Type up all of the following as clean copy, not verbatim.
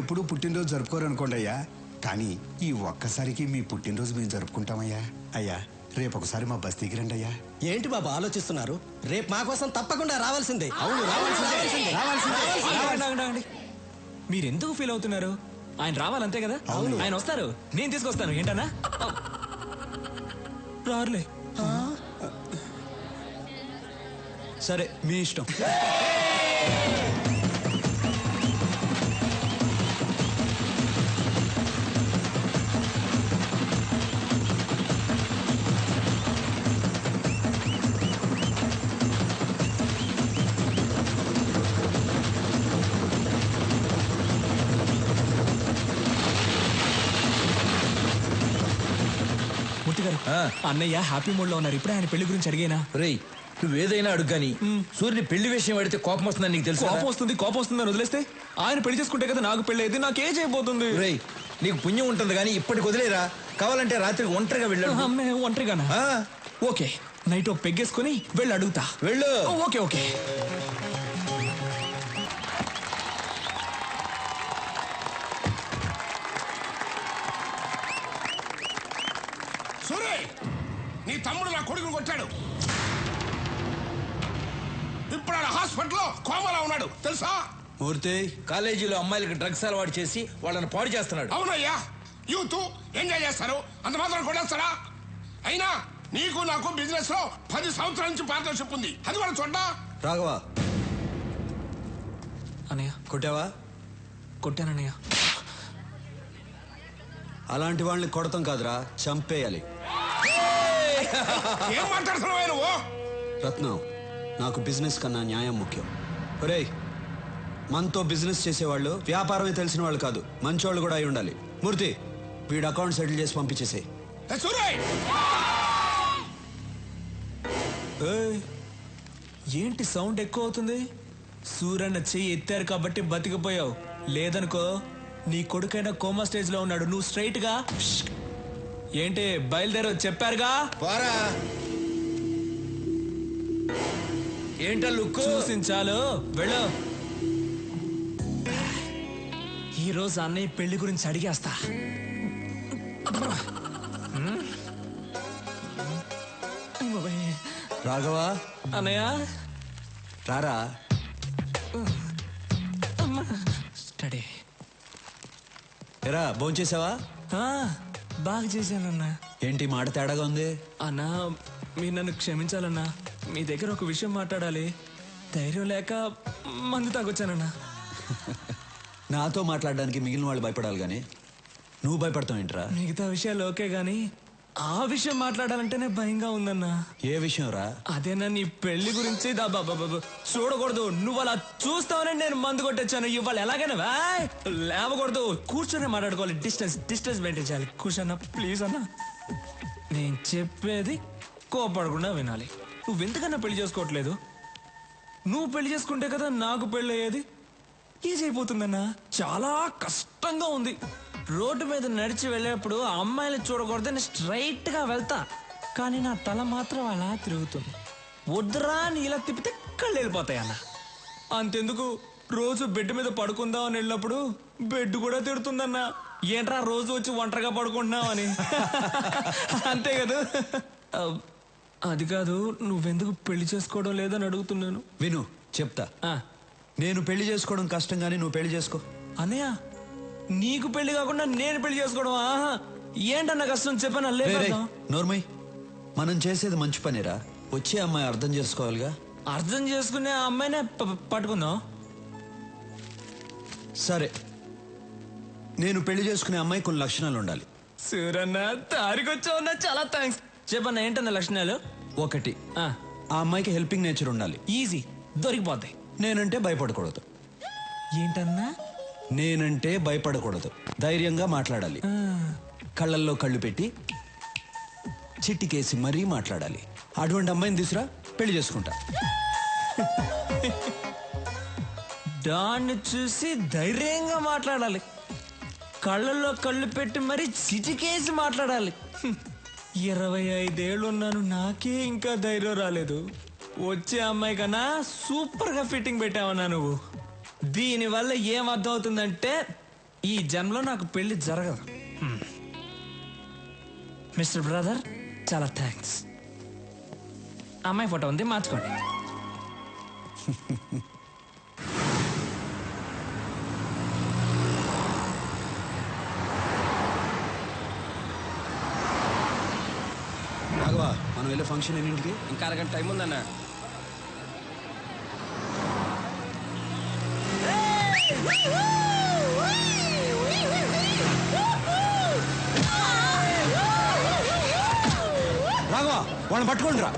ఎప్పుడు పుట్టినరోజు జరుపుకోరు అనుకోండి అయ్యా, కానీ ఈ ఒక్కసారికి మీ పుట్టినరోజు మేము జరుపుకుంటామయ్యా. అయ్యా రేపు ఒకసారి మా బస్తీకి రండి అయ్యా. ఏంటి బాబు ఆలోచిస్తున్నారు? రేపు మా కోసం తప్పకుండా రావాల్సిందే. అవును రావాల్సిందే. మీరెందుకు ఫీల్ అవుతున్నారు? ఆయన రావాలంతే కదా. ఆయన వస్తారు, నేను తీసుకొస్తాను. ఏంటన్నా రారులే. సరే మీ ఇష్టం. అన్నయ్య హ్యాపీ మూడ్ లో ఉన్నారు. ఇప్పుడే ఆయన పెళ్లి గురించి అడిగేనా? రేయ్ నువ్వేదైనా అడుగుగాని సూర్యుని పెళ్లి విషయం అడిగితే కోపం వస్తుందని నీకు తెలుసు. కోపం వస్తుందని వదిలేస్తే ఆయన పెళ్లి చేసుకుంటే కదా నాకు పెళ్లి అయితే నాకేం చేయబోతుంది? రేయ్ నీకు పుణ్యం ఉంటుంది కానీ ఇప్పటికి వదిలేరా. కావాలంటే రాత్రికి ఒంటరిగా వెళ్ళాడు. ఒంటరిగానా? ఓకే, నైట్ పెగ్గేసుకుని వెళ్ళి అడుగుతా. వెళ్ళు. Okay okay. నీ తమ్ముడు నా కొడుకుని కొట్టాడు. ఇప్పుడు ఆయన హాస్పిటల్లో కోమాలో ఉన్నాడు తెలుసా? మూర్తి కాలేజీలో అమ్మాయిలకి డ్రగ్స్ అలవాటు చేసి వాళ్ళని పాడు చేస్తున్నాడు. అవునయ్యా, యూత్ ఎంజాయ్ చేస్తారు, అంత మాత్రం కొట్టేస్తారా? అయినా నీకు నాకు బిజినెస్ లో 10 సంవత్సరాల నుంచి పార్ట్నర్షిప్ ఉంది, అది కూడా చూడ్డా. రాఘవా అన్నయ్య కొట్టావా? కొట్టానన్నయ్య. అలాంటి వాళ్ళని కొడతాం కాదురా, చంపేయాలి. ఏం మాట్లాడుతున్నావా నువ్వు? రత్నం, నాకు బిజినెస్ కన్నా న్యాయం ముఖ్యం. ఒరేయ్, మనతో బిజినెస్ చేసేవాళ్ళు వ్యాపారమే తెలిసిన వాళ్ళు కాదు, మంచోళ్ళు కూడా అయి ఉండాలి. మూర్తి, వీడు అకౌంట్ సెటిల్ చేసి పంపించేసే. ఏంటి సౌండ్ ఎక్కువ అవుతుంది? సూరన్న చెయ్యి ఎత్తారు కాబట్టి బతికిపోయావు, లేదనుకో నీ కొడుకైనా కోమా స్టేజ్ లో ఉన్నాడు. నువ్వు స్ట్రైట్ గా ఏంటి బయలుదేరో చెప్పారుగా. ఏంటా లుక్? చూసించాలు, వెళ్ళు. ఈ రోజు అన్నయ్య పెళ్లి గురించి అడిగేస్తా. రాఘవా అన్నయ్య రారా. స్టడీ. ఎరా భోంచేసావా? బాగా చేశానన్నా. ఏంటి మాట తేడాగా ఉంది? అన్నా మీరు నన్ను క్షమించాలన్నా, మీ దగ్గర ఒక విషయం మాట్లాడాలి. ధైర్యం లేక మందు తాగొచ్చానన్నా. నాతో మాట్లాడడానికి మిగిలిన వాళ్ళు భయపడాలి గాని నువ్వు భయపడతావు ఏంట్రా? మిగతా విషయాలు ఓకే గాని ఆ విషయం మాట్లాడాలంటేనే భయంగా ఉందన్నా. ఏ విషయం రా? అదేనా నీ పెళ్లి గురించి. చూడకూడదు, నువ్వు అలా చూస్తావని నేను మందు కొట్టొచ్చాను. ఇవాళ ఎలాగైనా లేవకూడదు, కూర్చొని మాట్లాడుకోవాలి. డిస్టెన్స్ మెయింటైన్ చేయాలి. కూర్చోన్నా ప్లీజ్ అన్నా. నేను చెప్పేది కోపడకుండా వినాలి. నువ్వెందుకన్నా పెళ్లి చేసుకోవట్లేదు? నువ్వు పెళ్లి చేసుకుంటే కదా నాకు పెళ్లి అయ్యేది. ఈజీ అయిపోతుందన్నా. చాలా కష్టంగా ఉంది. రోడ్డు మీద నడిచి వెళ్ళేప్పుడు అమ్మాయిలు చూడకూడదని స్ట్రైట్ గా వెళ్తా, కానీ నా తల మాత్రం అలా తిరుగుతుంది. వద్దురా అని ఇలా తిప్పితే కళ్ళు వెళ్ళిపోతాయి అన్న. అంతెందుకు, రోజు బెడ్ మీద పడుకుందాం అని వెళ్ళినప్పుడు బెడ్ కూడా తిడుతుందన్నా. ఏంట్రా రోజు వచ్చి ఒంటరిగా పడుకుంటున్నావు అని. అంతే కదా. అది కాదు, నువ్వెందుకు పెళ్లి చేసుకోవడం లేదని అడుగుతున్నాను. విను చెప్తా. నేను పెళ్లి చేసుకోవడం కష్టం గానీ నువ్వు పెళ్లి చేసుకో. అన్నయ్య, నీకు పెళ్లి కాకుండా నేను పెళ్లి చేసుకోవడం ఏంటన్నా కష్టం చెప్పనా? నోర్మయ్, మనం చేసేది మంచి పనిరా. వచ్చే అమ్మాయి అర్థం చేసుకోవాలిగా. అర్థం చేసుకునే అమ్మాయినే పట్టుకుందాం. సరే, నేను పెళ్లి చేసుకునే అమ్మాయి కొన్ని లక్షణాలు ఉండాలి. సూరన్న తారికొచ్చావున్నా, చాలా థ్యాంక్స్. చెప్పన్నా ఏంటన్నా లక్షణాలు? ఒకటి, ఆ అమ్మాయికి హెల్పింగ్ నేచర్ ఉండాలి. ఈజీ, దొరికిపోతాయి. నేనంటే భయపడకూడదు. ఏంటన్నా? నేనంటే భయపడకూడదు, ధైర్యంగా మాట్లాడాలి. కళ్ళల్లో కళ్ళు పెట్టి చిట్టికేసి మరీ మాట్లాడాలి. అటువంటి అమ్మాయిని తీసురా, పెళ్లి చేసుకుంటా. దాన్ని చూసి ధైర్యంగా మాట్లాడాలి, కళ్ళల్లో కళ్ళు పెట్టి మరీ చిటికేసి మాట్లాడాలి. 25 ఏళ్ళున్నాను, నాకే ఇంకా ధైర్యం రాలేదు. వచ్చే అమ్మాయి కన్నా సూపర్ గా ఫిట్టింగ్ పెట్టావన్నా నువ్వు. దీనివల్ల ఏం అర్థం అవుతుందంటే ఈ జన్మలో నాకు పెళ్లి జరగదు. మిస్టర్ బ్రదర్, చాలా థ్యాంక్స్. అమ్మాయి ఫోటో ఉంది, మార్చుకోండి. రాఘవా, మనం వెళ్ళే ఫంక్షన్ ఎన్నింటికి? ఇంకా అరగంట టైం ఉందన్న. రాఘవా, వాళ్ళని పట్టుకోండి రా.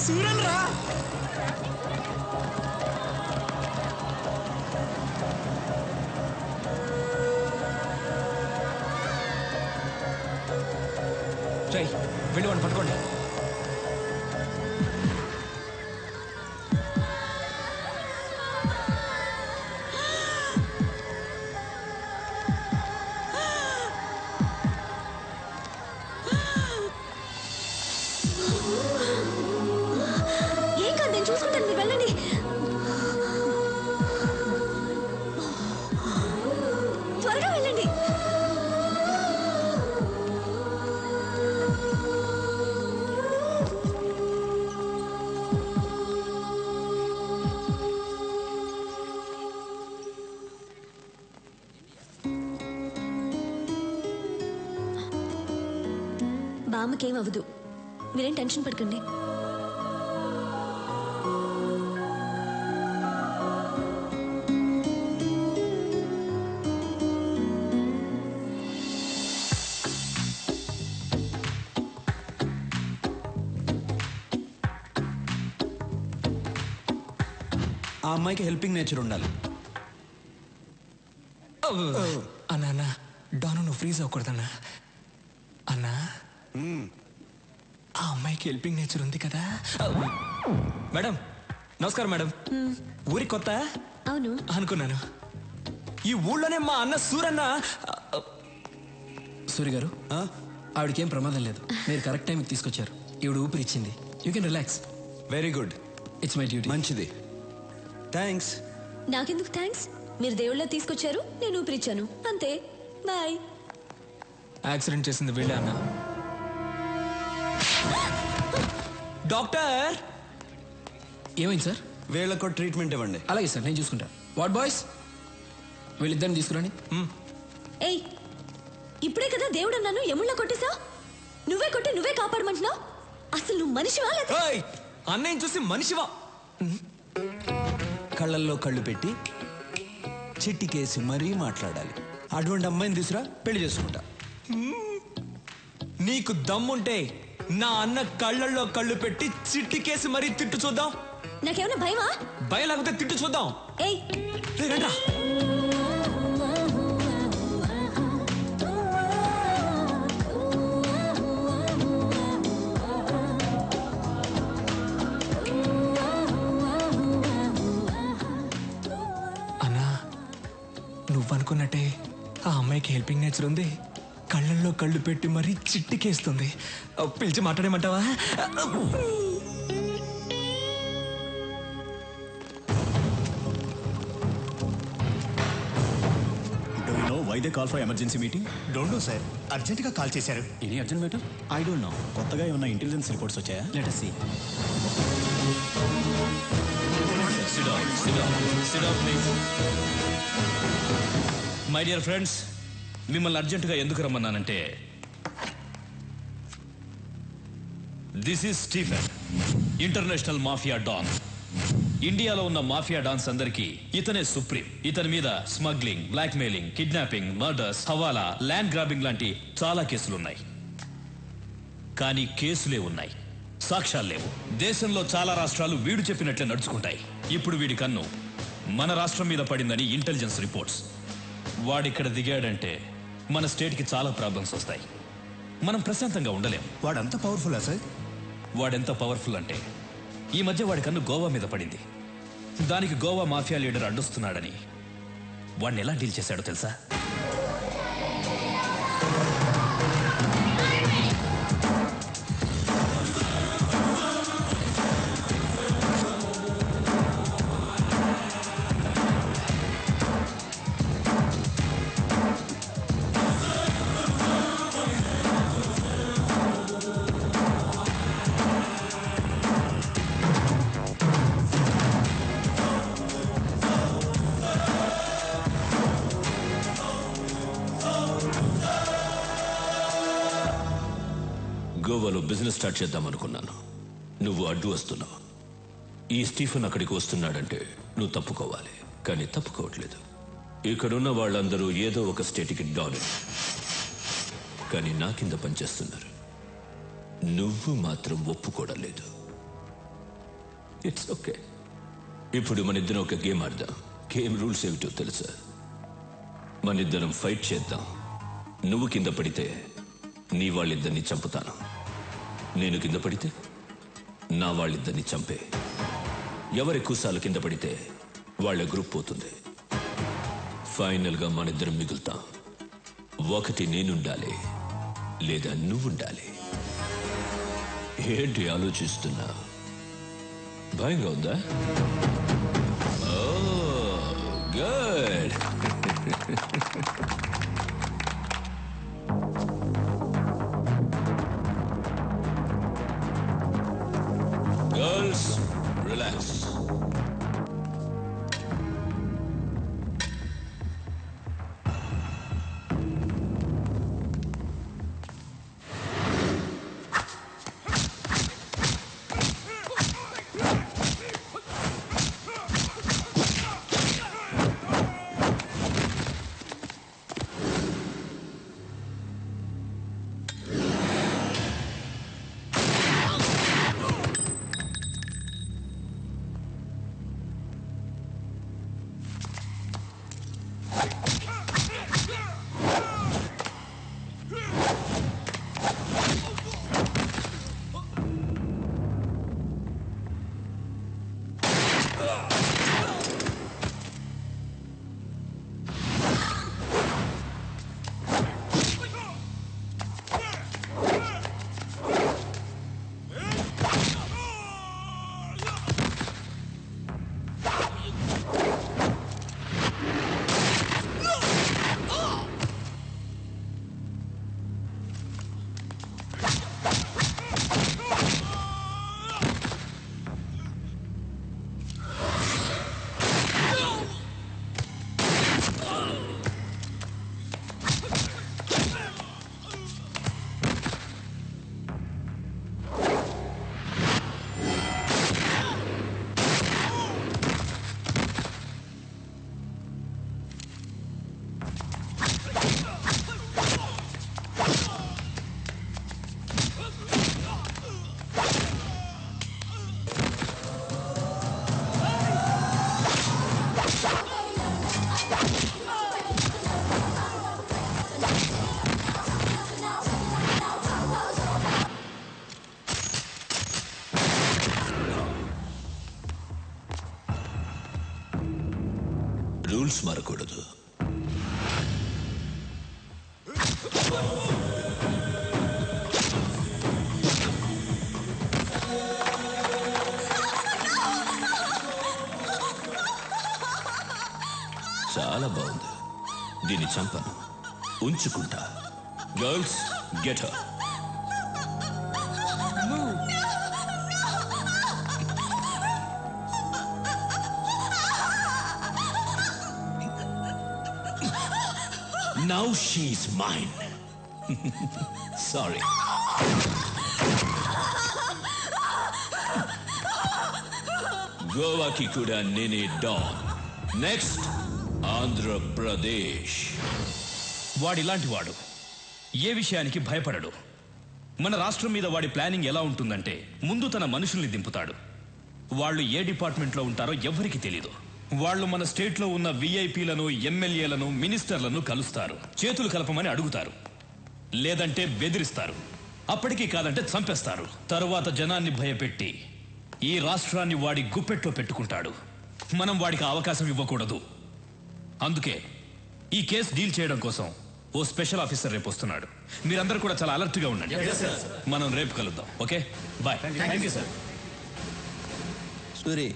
సూరన్ రా. రై, వెళ్ళి వాడిని పట్టుకోండి. ఏం కాదు, నేను చూసుకుంటాను, మీరు వెళ్ళండి. త్వరగా వెళ్ళండి. బామ్మకేం అవ్వదు, మీరేం టెన్షన్ పడకండి. ఆ అమ్మాయికి హెల్పింగ్ నేచర్ ఉండాలి. అన్నా, డాను నువ్వు ఫ్రీజ్ అవ్వకూడదన్నా. అన్నా, ఆ అమ్మాయికి హెల్పింగ్ నేచర్ ఉంది కదా. మేడం, నమస్కారం మేడం. ఊరి కొత్త అవును అనుకున్నాను. ఈ ఊళ్ళోనే మా అన్న సూరన్న. సూరి గారు, ఆవిడకేం ప్రమాదం లేదు. మీరు కరెక్ట్ టైంకి తీసుకొచ్చారు. ఈవిడ ఊపిరి ఇచ్చింది. You can relax. Very good. It's my duty. మంచిది, థ్యాంక్స్. నాకెందుకు థ్యాంక్స్? మీరు దేవుళ్ళ తీసుకొచ్చారు, నేను ఊపిరిచ్చాను, అంతే. బాయ్. యాక్సిడెంట్ చేసింది వీళ్ళే అన్న. డాక్టర్, ఏమైంది సార్? వీళ్ళకు ట్రీట్మెంట్ ఇవ్వండి. అలాగే సార్, నేను చూసుకుంటా. వాట్ బాయ్స్, వీళ్ళిద్దరిని తీసుకురండి. ఏయ్, ఇప్పుడే కదా దేవుడు అన్నాను, ఎముళ్ళ కొట్టేశా. నువ్వే కొట్టి నువ్వే కాపాడమంటున్నావు. అసలు నువ్వు మనిషివా లేదా? అన్నయ్య చూసి మనిషివా? కళ్ళల్లో కళ్ళు పెట్టి చిట్టికేసి మరీ మాట్లాడాలి. అటువంటి అమ్మాయిని తీసురా, పెళ్లి చేసుకుంటా. నీకు దమ్ముంటే నా అన్న కళ్ళల్లో కళ్ళు పెట్టి చిట్టికేసి మరీ తిట్టు చూద్దాం. నాకేమైనా భయమా? భయం లేకపోతే తిట్టు చూద్దాం. ఏయ్, రండ్రా. అన్నా, నువ్వనుకున్నట్టే ఆ అమ్మాయికి హెల్పింగ్ నేచర్ ఉంది. కళ్ళల్లో కళ్ళు పెట్టి మరీ చిట్టికేస్తుంది. పిలిచి మాట్లాడేమంటావా? Why they call for emergency meeting? Don't know sir, అర్జెంటుగా కాల్ చేశారు. Any urgent matter? I don't know. కొత్తగా ఏమన్నా ఇంటెలిజెన్స్ రిపోర్ట్స్ వచ్చాయా? Let us see. Sit down, please. My dear friends, మిమ్మల్ని అర్జెంటుగా ఎందుకు రమ్మన్నానంటే, this is Stephen, international mafia don. ఇండియాలో ఉన్న మాఫియా డాన్స్ అందరికీ ఇతనే సుప్రీం. ఇతని మీద smuggling, blackmailing, kidnapping, murders, హవాలా, ల్యాండ్ గ్రాబింగ్ లాంటి చాలా కేసులున్నాయి. కానీ కేసులే ఉన్నాయి, సాక్ష్యాలు లేవు. దేశంలో చాలా రాష్ట్రాలు వీడు చెప్పినట్లే నడుచుకుంటాయి. ఇప్పుడు వీడి కన్ను మన రాష్ట్రం మీద పడిందని ఇంటెలిజెన్స్ రిపోర్ట్స్. వాడిక్కడ దిగాడంటే మన స్టేట్కి చాలా ప్రాబ్లమ్స్ వస్తాయి. మనం ప్రశాంతంగా ఉండలేం. వాడంత పవర్ఫుల్లా సార్? వాడెంత పవర్ఫుల్ అంటే, ఈ మధ్య వాడి కన్ను గోవా మీద పడింది. దానికి గోవా మాఫియా లీడర్ అడ్డొస్తున్నాడని వాడిని ఎలా డీల్ చేశాడో తెలుసా? గోవాలో బిజినెస్ స్టార్ట్ చేద్దాం అనుకున్నాను. నువ్వు అడ్డు వస్తున్నావు. ఈ స్టీఫెన్ అక్కడికి వస్తున్నాడంటే నువ్వు తప్పుకోవాలి, కానీ తప్పుకోవట్లేదు. ఇక్కడున్న వాళ్ళందరూ ఏదో ఒక స్టేట్కి డాన్, కానీ నా కింద పనిచేస్తున్నారు. నువ్వు మాత్రం ఒప్పుకోవడం లేదు. It's okay. ఇప్పుడు మన ఇద్దరం ఒక గేమ్ ఆడదాం. గేమ్ రూల్స్ ఏమిటో తెలుసా? మన ఇద్దరం ఫైట్ చేద్దాం. నువ్వు కింద పడితే నీ వాళ్ళిద్దరిని చంపుతాను, నేను కింద పడితే నా వాళ్ళిద్దరిని చంపే. ఎవరి కుసాలు కింద పడితే వాళ్ళ గ్రూప్ పోతుంది. ఫైనల్గా మన ఇద్దరం మిగులుతాం. ఒకటి నేనుండాలి, లేదా నువ్వుండాలి. ఏంటి ఆలోచిస్తున్నా? భయంగా ఉందా? గుడ్. Girls, relax. రూల్స్ మారకూడదు. చాలా బాగుంది. దీన్ని చంపను, ఉంచుకుంటా. Girls, get her. Now she's mine. Sorry. గోవాకి కూడా నేనే డాన్. నెక్స్ట్ ఆంధ్రప్రదేశ్. వాడిలాంటి వాడు ఏ విషయానికి భయపడడు. మన రాష్ట్రం మీద వాడి ప్లానింగ్ ఎలా ఉంటుందంటే, ముందు తన మనుషుల్ని దింపుతాడు. వాళ్ళు ఏ డిపార్ట్మెంట్లో ఉంటారో ఎవ్వరికి తెలీదు. వాళ్ళు మన స్టేట్లో ఉన్న విఐపీలను, ఎమ్మెల్యేలను, మినిస్టర్లను కలుస్తారు. చేతులు కలపమని అడుగుతారు, లేదంటే బెదిరిస్తారు. అప్పటికీ కాదంటే చంపేస్తారు. తరువాత జనాన్ని భయపెట్టి ఈ రాష్ట్రాన్ని వాడి గుప్పెట్లో పెట్టుకుంటాడు. మనం వాడికి అవకాశం ఇవ్వకూడదు. అందుకే ఈ కేసు డీల్ చేయడం కోసం ఓ స్పెషల్ ఆఫీసర్ రేపు వస్తున్నాడు. మీరందరూ కూడా చాలా అలర్ట్ గా ఉండండి. మనం రేపు కలుద్దాం. Okay, bye. Thank you sir. Suri,